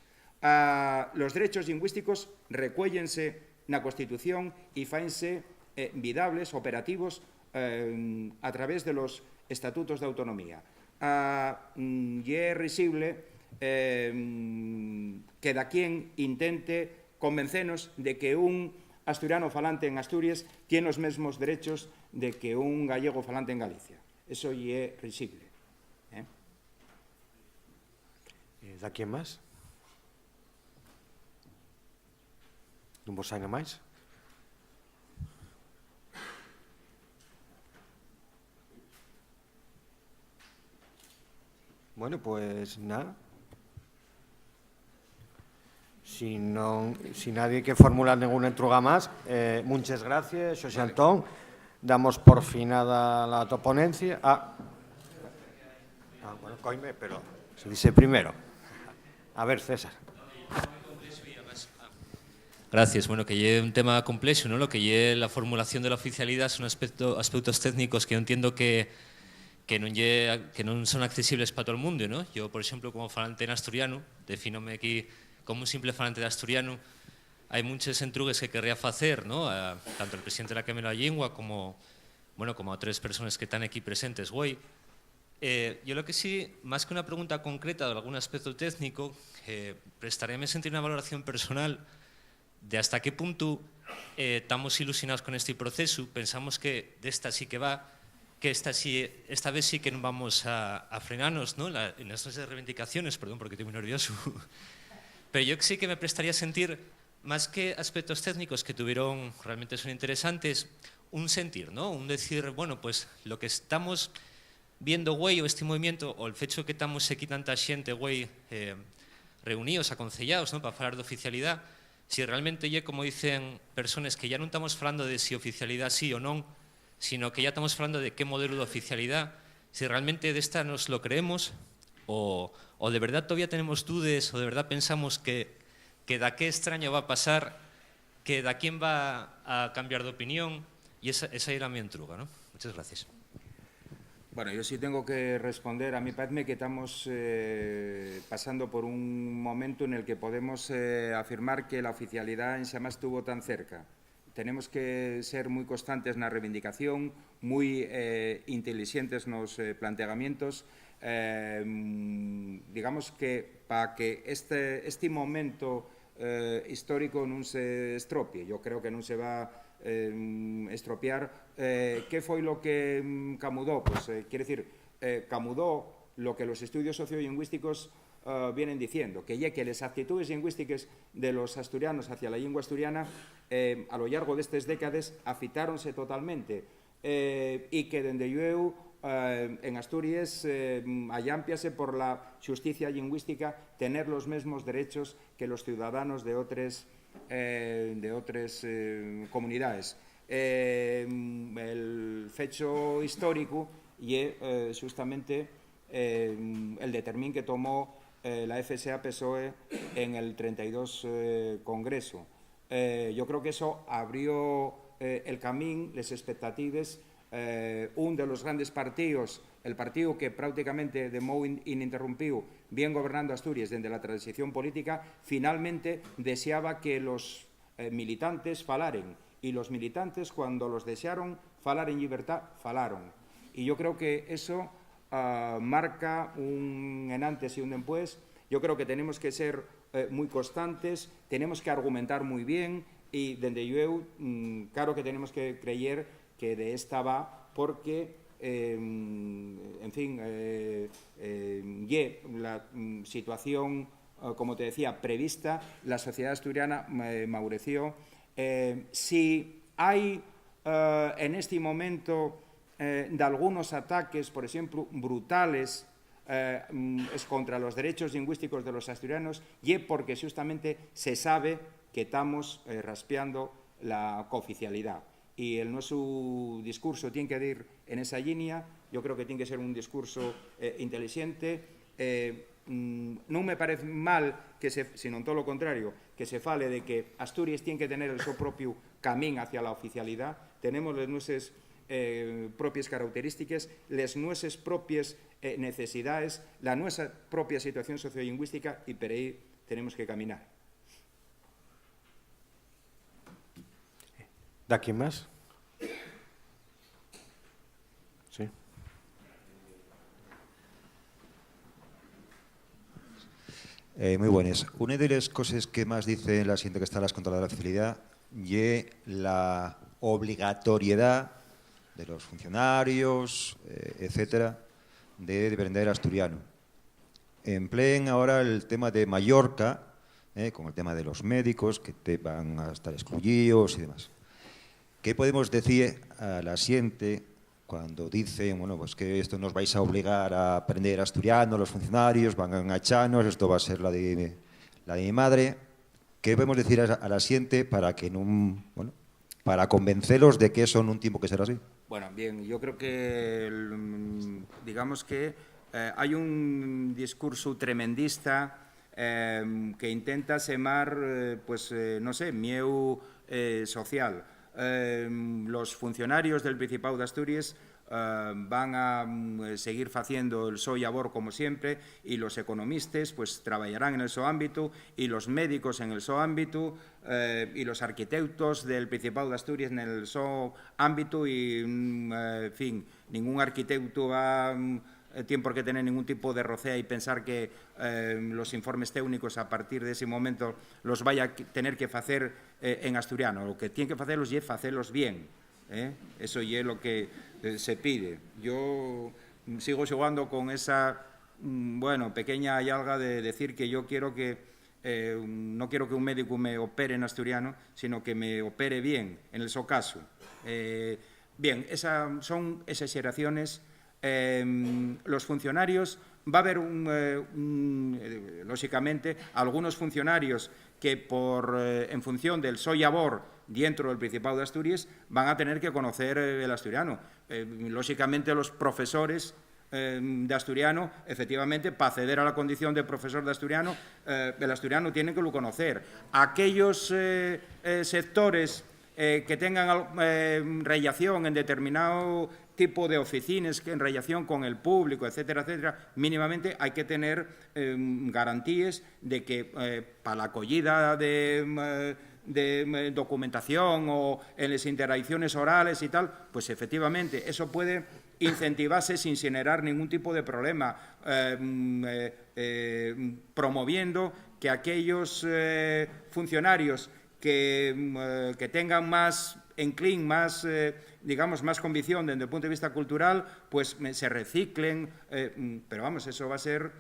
Los derechos lingüísticos recuéllense na Constitución e faense vidables, operativos, a través de los estatutos de autonomía. Y es risible que da quien intente convencernos de que un asturiano falante en Asturias tiene los mismos derechos de que un gallego falante en Galicia. Eso es risible. Da quien máis? Non vos saina máis? Bueno, pues nada. Si nadie que formular ninguna entruga más, muchas gracias, Xosé Antón. Damos por finada la ponencia. Bueno, coime, pero se dice primero. A ver, César. Gracias. Bueno, que lleve un tema complejo, ¿no? Lo que lleve la formulación de la oficialidad son aspectos técnicos que yo entiendo que non son accesibles para todo el mundo, ¿no? Yo, por ejemplo, como falante en asturiano, defínome aquí como un simple falante de asturiano. Hay muchos entrugues que querría hacer, ¿no? Tanto el presidente de la Cámara de la Lengua como a tres personas que están aquí presentes hoy. Yo lo que sí, más que una pregunta concreta de algún aspecto técnico, prestaréme sentir una valoración personal de hasta qué punto estamos ilusionados con este proceso. Pensamos que de esta sí que va, que esta vez sí que no vamos a frenarnos, ¿no? En estas reivindicaciones, perdón porque estoy muy nervioso, pero yo sí que me prestaría a sentir, más que aspectos técnicos que realmente son interesantes, un sentir, ¿no? Un decir, bueno, pues lo que estamos viendo, güey, o este movimiento, o el hecho que estamos aquí tanta xente, güey, reunidos, aconsellados, ¿no? Para hablar de oficialidad, si realmente ya, como dicen personas, que ya no estamos hablando de si oficialidad sí o no, sino que ya estamos hablando de qué modelo de oficialidad, si realmente de esta nos lo creemos, o de verdad todavía tenemos dudas, o de verdad pensamos que da qué extraño va a pasar, que da quién va a cambiar de opinión, y esa era mi entruga, ¿no? Muchas gracias. Bueno, yo sí tengo que responder. A mí parece que estamos pasando por un momento en el que podemos afirmar que la oficialidad en Xamás estuvo tan cerca. Tenemos que ser muy constantes en la reivindicación, muy inteligentes en los planteamientos. Digamos que para que este momento histórico no se estropie, yo creo que no se va estropear. ¿Qué fue lo que camudó? Pues quiere decir, camudó lo que los estudios sociolingüísticos vienen diciendo, que ya que las actitudes lingüísticas de los asturianos hacia la lengua asturiana a lo largo de estas décadas afitáronse totalmente y que dende luego en Asturias allámpiase por la xusticia lingüística tener los mesmos derechos que los ciudadanos de otras comunidades. El fecho histórico y justamente el determin que tomó la FSA-PSOE en el 32 Congreso. Yo creo que eso abrió el camino, las expectativas. Un de los grandes partidos, el partido que prácticamente de modo ininterrumpido bien gobernando Asturias desde la transición política, finalmente deseaba que los militantes falaren, y los militantes, cuando los desearon falar en libertad, falaron. Y yo creo que eso marca un en antes y un después. Yo creo que tenemos que ser muy constantes, tenemos que argumentar muy bien, y desde yo, claro que tenemos que creer que de esta va, porque, en fin, la situación, como te decía, prevista, la sociedad asturiana maureció. Si hay en este momento de algunos ataques, por ejemplo, brutales, es contra los derechos lingüísticos de los asturianos, y porque justamente se sabe que estamos raspeando la cooficialidad. Y el nuestro discurso tiene que ir en esa línea. Yo creo que tiene que ser un discurso inteligente. No me parece mal, sino todo lo contrario, que se fale de que Asturias tiene que tener el su propio camino hacia la oficialidad. Tenemos las nuestras propias características, las nuestras propias necesidades, la nuestra propia situación sociolingüística, y por ahí tenemos que caminar. ¿De aquí más? Sí. Muy buenas. Una de las cosas que más dice la gente que está en las contra de la oficialidad es la obligatoriedad de los funcionarios, etcétera, de aprender asturiano. Empleen ahora el tema de Mallorca, con el tema de los médicos que te van a estar excluidos y demás. ¿Qué podemos decir a la gente cuando dicen, bueno, pues que esto nos vais a obligar a aprender asturiano, los funcionarios van a echarnos, esto va a ser la de mi madre? ¿Qué podemos decir a la gente para que para convencerlos de que eso en un tiempo que será así? Bueno, bien, yo creo que, digamos que hay un discurso tremendista que intenta semar, no sé, miedo social. Los funcionarios del Principado de Asturias van a seguir haciendo el so labor como siempre, y los economistas pues trabajarán en el so ámbito, y los médicos en el so ámbito, y los arquitectos del Principado de Asturias en el so ámbito, y en fin, ningún arquitecto tiene por qué tener ningún tipo de rocea y pensar que los informes técnicos a partir de ese momento los vaya a tener que hacer en asturiano. Lo que tiene que hacerlos es hacerlos bien. Eso es lo que se pide. Yo sigo jugando con esa pequeña alga de decir que yo quiero que no quiero que un médico me opere en asturiano, sino que me opere bien, en el su caso. Bien, son exageraciones. Los funcionarios, va a haber lógicamente, algunos funcionarios que en función del so labor dentro del Principado de Asturias van a tener que conocer el asturiano. Lógicamente los profesores de asturiano, efectivamente, para acceder a la condición de profesor de asturiano, el asturiano tiene que lo conocer. Aquellos sectores que tengan relación en determinado tipo de oficinas, en relación con el público, etcétera, etcétera, mínimamente hay que tener garantías de que para la acogida de documentación o en las interacciones orales y tal, pues efectivamente eso puede incentivarse sin generar ningún tipo de problema, promoviendo que aquellos funcionarios que tengan más más, digamos, más convicción desde el punto de vista cultural, pues se reciclen, pero vamos, eso va a ser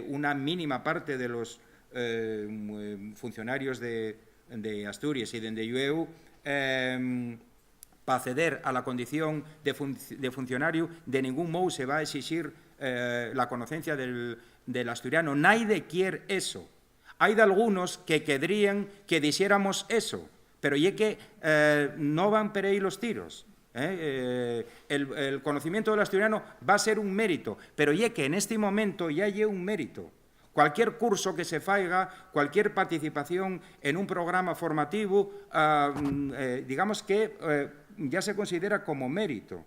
una mínima parte de los funcionarios de Asturias y de Llueu. para acceder a la condición de funcionario, de ningún modo se va a exigir la conocencia del asturiano. Nadie quiere eso. Hay de algunos que querrían que dijéramos eso, pero ya que no van por ahí los tiros. El conocimiento del asturiano va a ser un mérito, pero ya que en este momento ya hay un mérito. Cualquier curso que se faiga, cualquier participación en un programa formativo, digamos que ya se considera como mérito.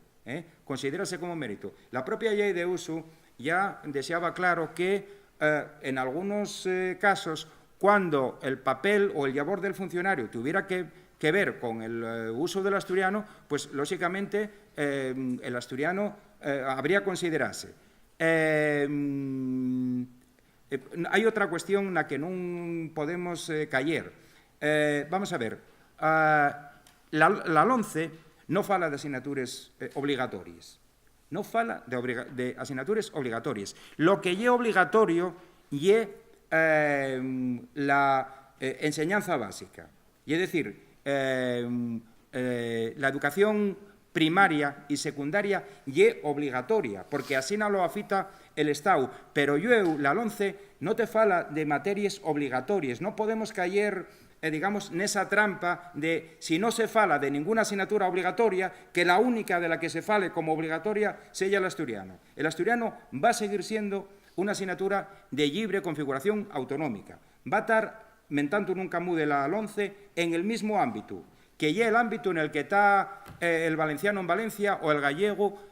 Considérase como mérito. La propia ley de uso ya deseaba claro que en algunos casos, cuando el papel o el labor del funcionario tuviera que ver con el uso del asturiano, pues lógicamente el asturiano habría que considerarse. Hai outra cuestión na que non podemos caer. Vamos a ver, la LOMCE non fala de asignaturas obligatorias. Non fala de asignaturas obligatorias. Lo que é obligatorio é la enseñanza básica. É dicir, la educación primaria y secundaria é obligatoria, porque así non lo afita el Estado, pero la LOMCE non te fala de materias obligatorias, non podemos caer, digamos, nesa trampa de, si non se fala de ninguna asignatura obligatoria, que la única de la que se fale como obligatoria sella el asturiano. El asturiano va a seguir siendo una asignatura de libre configuración autonómica. Va a estar, mentanto nunca mude la LOMCE, en el mismo ámbito, que é el ámbito en el que está el valenciano en Valencia o el gallego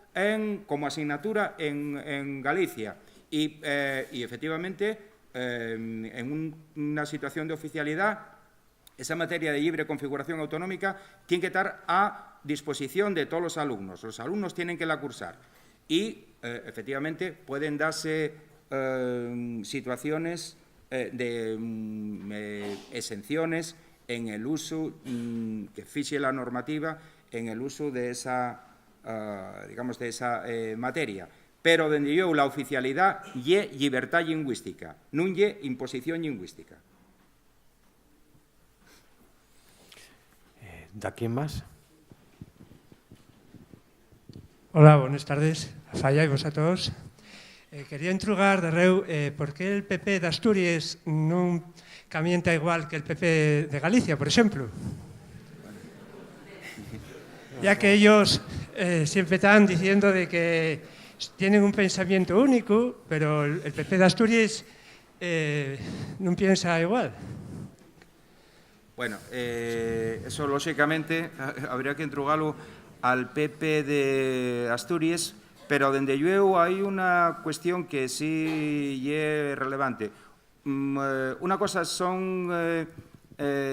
como asignatura en Galicia. Y efectivamente, en una situación de oficialidad, esa materia de libre configuración autonómica tiene que estar a disposición de todos los alumnos. Los alumnos tienen que la cursar. Y, efectivamente, pueden darse situaciones de exenciones en el uso que fixe la normativa en el uso de esa, digamos, de esa materia. Pero, dende eu, la oficialidad é libertad lingüística, non é imposición lingüística. ¿De quién más? Hola, buenas tardes. A falla y vos a todos. Quería intrugar de Reu por qué el PP de Asturias non camienta igual que el PP de Galicia, por ejemplo. Ya que ellos siempre están diciendo de que tienen un pensamiento único, pero el PP de Asturias no piensa igual. Bueno, eso lógicamente habría que entrugarlo al PP de Asturias, pero dende yo hay una cuestión que sí es relevante. Una cosa son,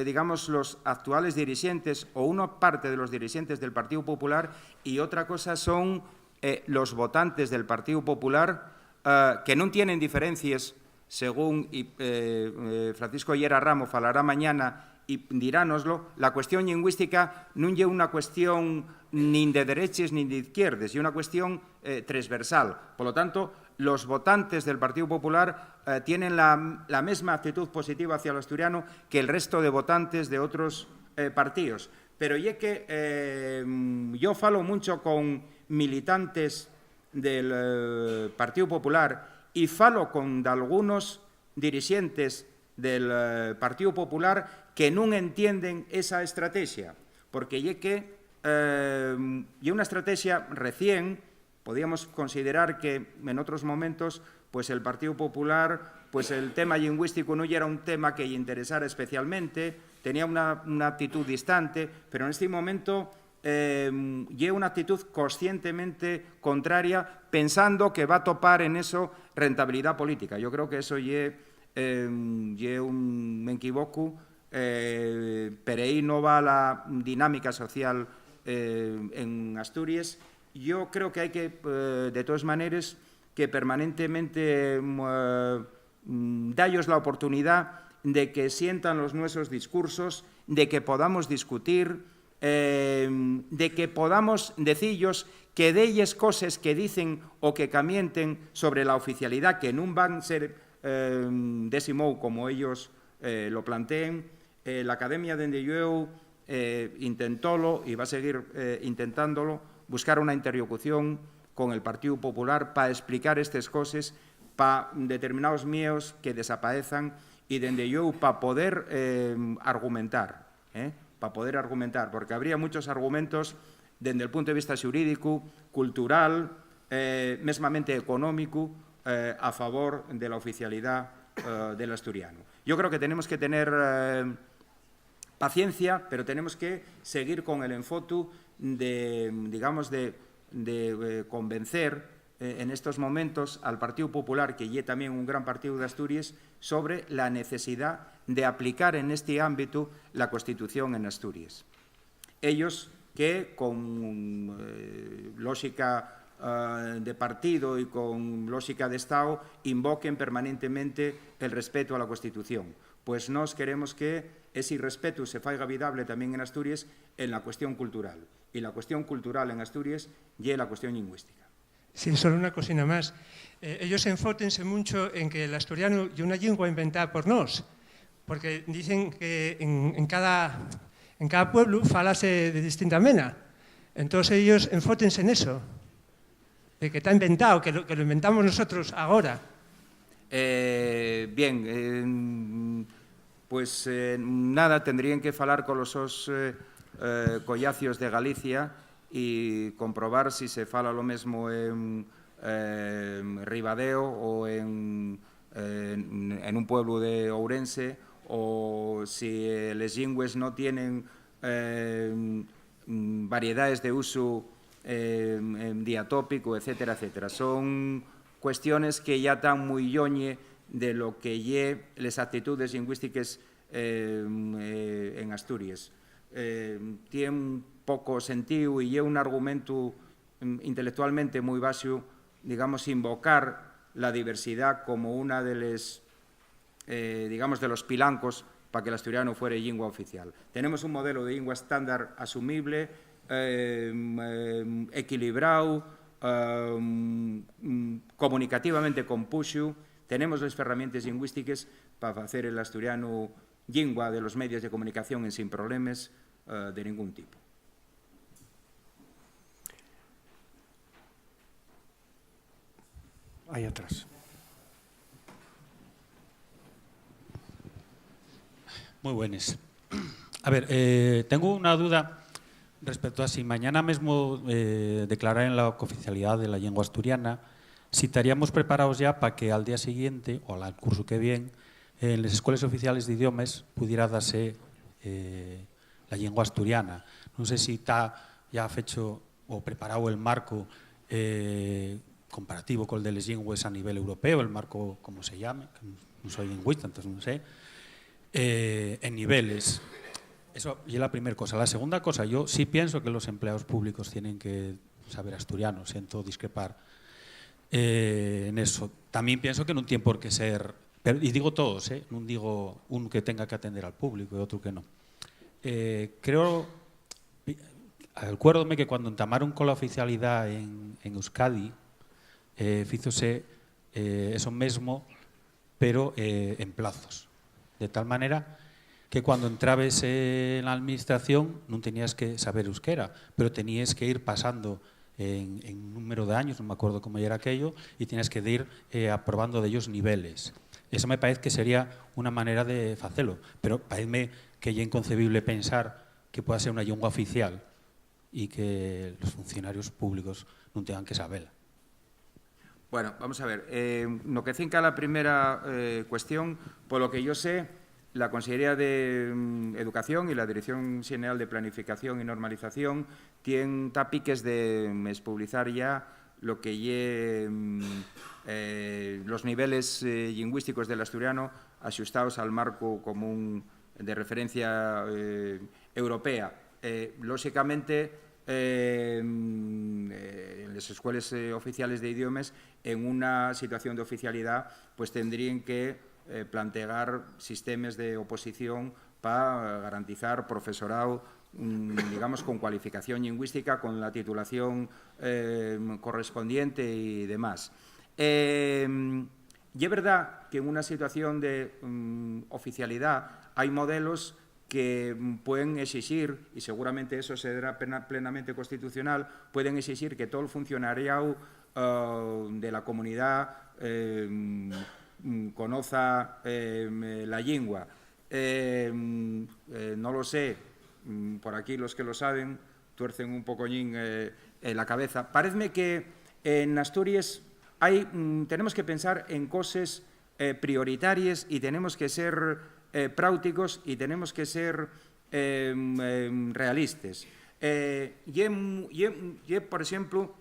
digamos, los actuales dirigentes o una parte de los dirigentes del Partido Popular y otra cosa son los votantes del Partido Popular que no tienen diferencias, según Francisco Llera Ramos falará mañana y diránoslo. La cuestión lingüística no es una cuestión ni de derechas ni de izquierdas, es una cuestión transversal. Por lo tanto, los votantes del Partido Popular tienen la misma actitud positiva hacia el asturiano que el resto de votantes de otros partidos. Pero es que yo falo mucho con militantes del Partido Popular y falo con algunos dirigentes del Partido Popular que non entienden esa estrategia, porque é que é unha estrategia recién. Podíamos considerar que en otros momentos pues el Partido Popular, pues el tema lingüístico no era un tema que le interesara especialmente, tenía una actitud distante, pero en este momento lleva una actitud conscientemente contraria, pensando que va a topar en eso rentabilidad política. Yo creo que eso me equivoco, pero ahí no va la dinámica social en Asturias. Yo creo que hay que, de todas maneras, que permanentemente darles la oportunidad de que sientan los nuestros discursos, de que podamos discutir, de que podamos decirles que de ellas cosas que dicen o que camienten sobre la oficialidad, que no van a ser décimo como ellos lo planteen. La Academia de yo intentólo y va a seguir intentándolo, buscar una interlocución con el Partido Popular para explicar estas cosas, para determinados míos que desaparezcan y dende yo para poder argumentar, porque habría muchos argumentos desde el punto de vista jurídico, cultural, mesmamente económico, a favor de la oficialidad del asturiano. Yo creo que tenemos que tener paciencia, pero tenemos que seguir con el enfoque de, digamos, de convencer en estos momentos al Partido Popular, que es también un gran partido de Asturias, sobre la necesidad de aplicar en este ámbito la Constitución en Asturias. Ellos que con lógica de partido y con lógica de Estado invoquen permanentemente el respeto a la Constitución. Pues nos queremos que ese respeto se faiga vidable también en Asturias en la cuestión cultural. Y la cuestión cultural en Asturias y la cuestión lingüística. Sí, solo una cosina más. Ellos enfótense mucho en que el asturiano y una lengua inventada por nos, porque dicen que en cada pueblo falase de distinta manera. Entonces ellos enfótense en eso, de que está inventado, que lo inventamos nosotros ahora. Pues nada, tendrían que falar con los collacios de Galicia y comprobar si se fala lo mismo en Ribadeo o en un pueblo de Ourense, o si les lingües no tienen variedades de uso diatópico, etcétera, etcétera. Son cuestiones que ya están muy yoñe de lo que lle les actitudes lingüísticas en Asturias. Tiene poco sentido y lle un argumento intelectualmente muy bajo, digamos, invocar la diversidad como una de les, digamos, de los pilancos para que el asturiano fuera lingua oficial. Tenemos un modelo de lingua estándar asumible, equilibrado, comunicativamente compuxo. Tenemos las herramientas lingüísticas para hacer el asturiano lingua de los medios de comunicación sin problemas de ningún tipo. Ahí atrás. Muy buenas. A ver, tengo una duda respecto a si mañana mismo declararan la cooficialidad de la lengua asturiana, si estaríamos preparados ya para que al día siguiente o al curso que viene en las escuelas oficiales de idiomas pudiera darse la lengua asturiana. No sé si está ya hecho o preparado el marco comparativo con el de las lenguas a nivel europeo, el marco, como se llame, no soy lingüista, entonces no sé, en niveles. Eso es la primera cosa. La segunda cosa, yo sí pienso que los empleados públicos tienen que saber asturiano, siento discrepar en eso. También pienso que no tiene por qué ser, y digo todos, no digo uno que tenga que atender al público y otro que no. Creo, acuérdome que cuando entamaron con la oficialidad en Euskadi, fízose eso mismo, pero en plazos. De tal manera que cuando entrabes en la administración no tenías que saber euskera, pero tenías que ir pasando en número de años, no me acuerdo cómo era aquello, y tienes que ir aprobando de ellos niveles. Eso me parece que sería una manera de hacerlo, pero parece que es inconcebible pensar que pueda ser una lengua oficial y que los funcionarios públicos no tengan que saberla. Bueno, vamos a ver. Lo que cinca la primera cuestión, por lo que yo sé, la Consejería de Educación y la Dirección General de Planificación y Normalización tienen tapiques de publicar ya lo que los niveles lingüísticos del asturiano ajustados al marco común de referencia europea. Lógicamente, en las escuelas oficiales de idiomas, en una situación de oficialidad, pues tendrían que plantear sistemas de oposición para garantizar profesorado, digamos, con cualificación lingüística, con la titulación correspondiente y demás. Y es verdad que en una situación de oficialidad hay modelos que pueden exigir, y seguramente eso será plenamente constitucional, pueden exigir que todo el funcionariado de la comunidad conozca la lengua. No lo sé, por aquí los que lo saben tuercen un pocollín la cabeza. Paréceme que en Asturias tenemos que pensar en cosas prioritarias y tenemos que ser prácticos y tenemos que ser realistas. Por ejemplo,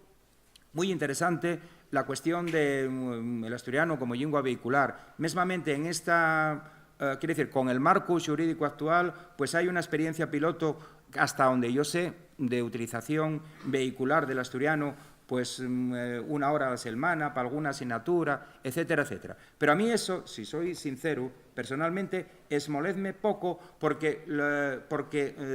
muy interesante la cuestión del asturiano como lengua vehicular. Mesmamente en esta, quiero decir, con el marco jurídico actual, pues hay una experiencia piloto, hasta donde yo sé, de utilización vehicular del asturiano, pues 1 hora a la semana para alguna asignatura, etcétera, etcétera. Pero a mí eso, si soy sincero, personalmente, esmoledme poco porque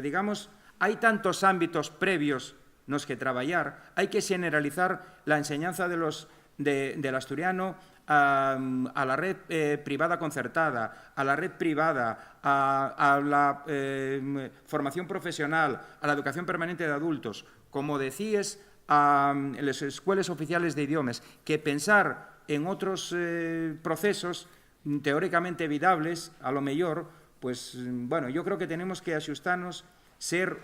digamos, hay tantos ámbitos previos nos que traballar, hai que generalizar la enseñanza del asturiano a la red privada concertada, a la red privada, a la formación profesional, a la educación permanente de adultos, como decías, a las escuelas oficiales de idiomas, que pensar en otros procesos teóricamente vidables, a lo mellor, pues, bueno, yo creo que tenemos que axustarnos, ser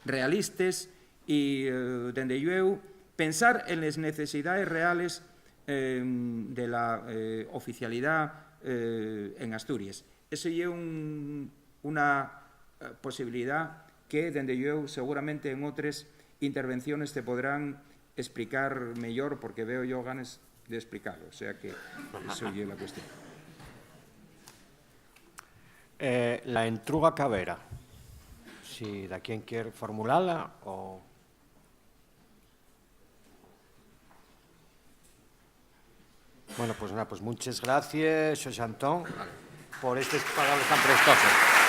realistas y, dende eu, pensar en las necesidades reales de la oficialidad en Asturias. Eso é unha posibilidad que, dende eu, seguramente en outras intervenciones te podrán explicar mellor, porque veo yo ganas de explicarlo. O sea que eso é la cuestión. La entruga Cabera. Si de quien quiere formularla o... Bueno, pues nada, pues muchas gracias, José Antón, por estas palabras tan prestosas.